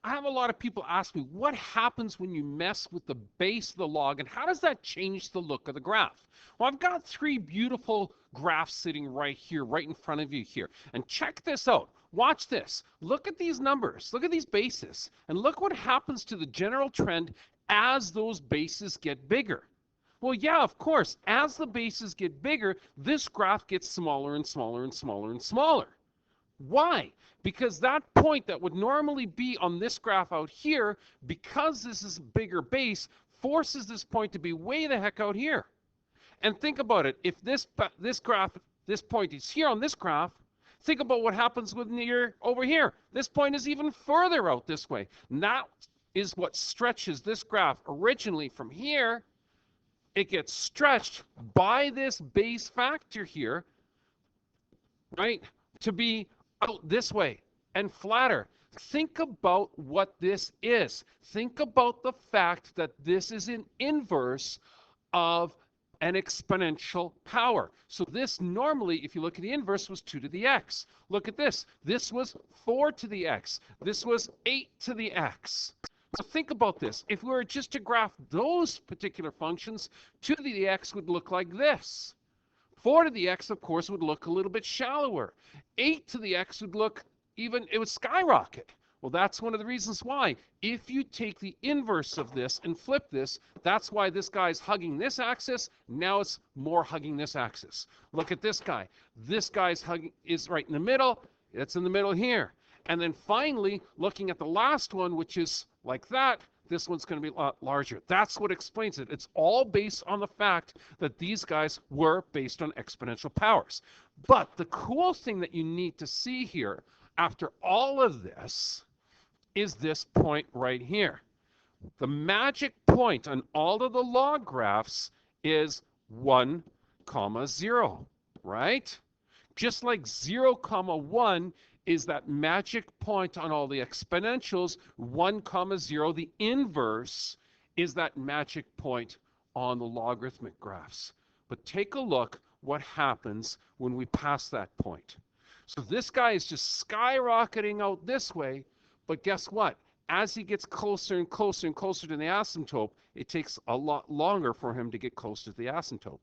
I have a lot of people ask me, what happens when you mess with the base of the log, and how does that change the look of the graph? Well, I've got three beautiful graphs sitting right here, right in front of you here. And check this out. Watch this. Look at these numbers. Look at these bases. And look what happens to the general trend as those bases get bigger. Well, yeah, of course, as the bases get bigger, this graph gets smaller and smaller and smaller and smaller. Why? Because that point that would normally be on this graph out here, because this is a bigger base, forces this point to be way the heck out here. And think about it. If this point is here on this graph, think about what happens when you're over here. This point is even further out this way. And that is what stretches this graph originally from here. It gets stretched by this base factor here, right, to be out this way and flatter. Think about what this is. Think about the fact that this is an inverse of an exponential power. So this normally, if you look at the inverse, was 2 to the x. Look at this. This was 4 to the x. This was 8 to the x. So think about this. If we were just to graph those particular functions, 2 to the x would look like this. 4 to the x, of course, would look a little bit shallower. 8 to the x would look even, it would skyrocket. Well, that's one of the reasons why. If you take the inverse of this and flip this, that's why this guy's hugging this axis. Now it's more hugging this axis. Look at this guy. This guy's hugging is right in the middle. It's in the middle here. And then finally, looking at the last one, which is like that, this one's going to be a lot larger. That's what explains it. It's all based on the fact that these guys were based on exponential powers. But the cool thing that you need to see here after all of this is this point right here. The magic point on all of the log graphs is 1, 0, right? Just like 0, 1 is that magic point on all the exponentials, 1, 0, the inverse is that magic point on the logarithmic graphs. But take a look what happens when we pass that point. So this guy is just skyrocketing out this way, but guess what? As he gets closer and closer and closer to the asymptote, it takes a lot longer for him to get closer to the asymptote.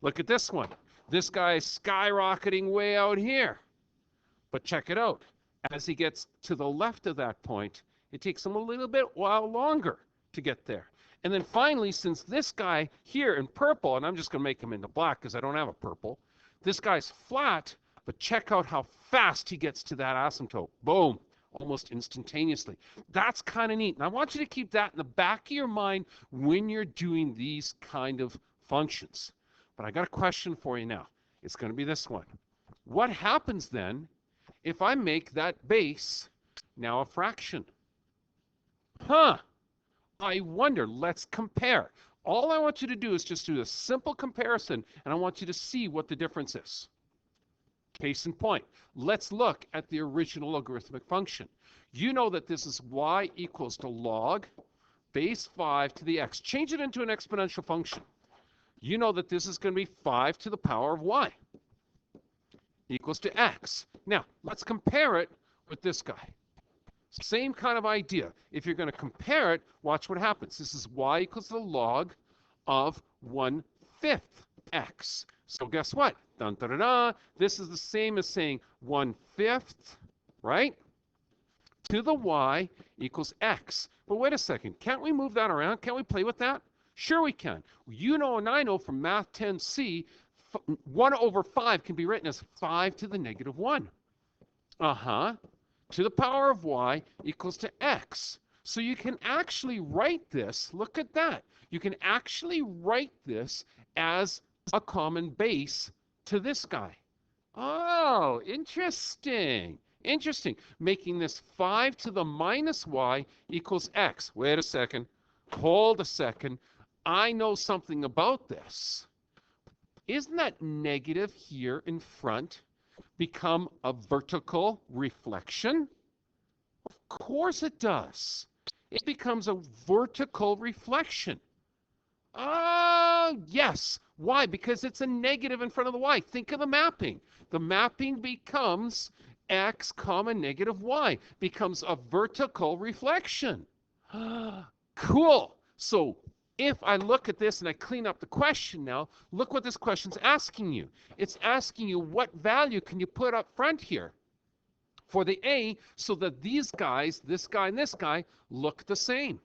Look at this one. This guy is skyrocketing way out here. But check it out. As he gets to the left of that point, it takes him a little bit while longer to get there. And then finally, since this guy here in purple, and I'm just going to make him into black because I don't have a purple, this guy's flat, but check out how fast he gets to that asymptote. Boom. Almost instantaneously. That's kind of neat. And I want you to keep that in the back of your mind when you're doing these kind of functions. But I got a question for you now. It's going to be this one. What happens then if I make that base now a fraction? I wonder. Let's compare. All I want you to do is just do a simple comparison, and I want you to see what the difference is. Case in point, let's look at the original logarithmic function. You know that this is y equals to log base 5 to the x. Change it into an exponential function. You know that this is going to be 5 to the power of y equals to x. Now, let's compare it with this guy. Same kind of idea. If you're going to compare it, watch what happens. This is y equals to the log of 1/5 x. So guess what? Dun, da, da, da. This is the same as saying 1/5, right, to the y equals x. But wait a second. Can't we move that around? Can't we play with that? Sure we can. You know and I know from Math 10C, 1/5 can be written as 5 to the negative 1. To the power of y equals to x. So you can actually write this. Look at that. You can actually write this as a common base to this guy. Oh, interesting. Interesting. Making this 5 to the minus y equals x. Wait a second. Hold a second. I know something about this. Isn't that negative here in front become a vertical reflection? Of course it does. It becomes a vertical reflection. Oh, yes. Why? Because it's a negative in front of the y. Think of the mapping. The mapping becomes x comma negative y becomes a vertical reflection. Cool. So if I look at this and I clean up the question now, look what this question's asking you. It's asking you what value can you put up front here for the A so that these guys, this guy and this guy, look the same.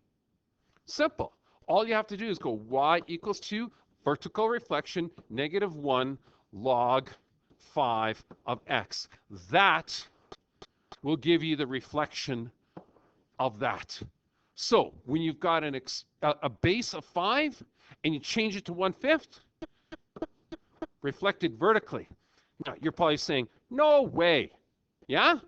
Simple. All you have to do is go y equals 2, vertical reflection, negative 1 log 5 of x. That will give you the reflection of that. So when you've got a base of 5 and you change it to 1/5, reflected vertically. Now, you're probably saying, no way. Yeah?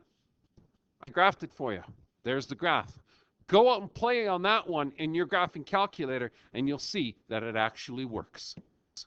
I graphed it for you. There's the graph. Go out and play on that one in your graphing calculator, and you'll see that it actually works.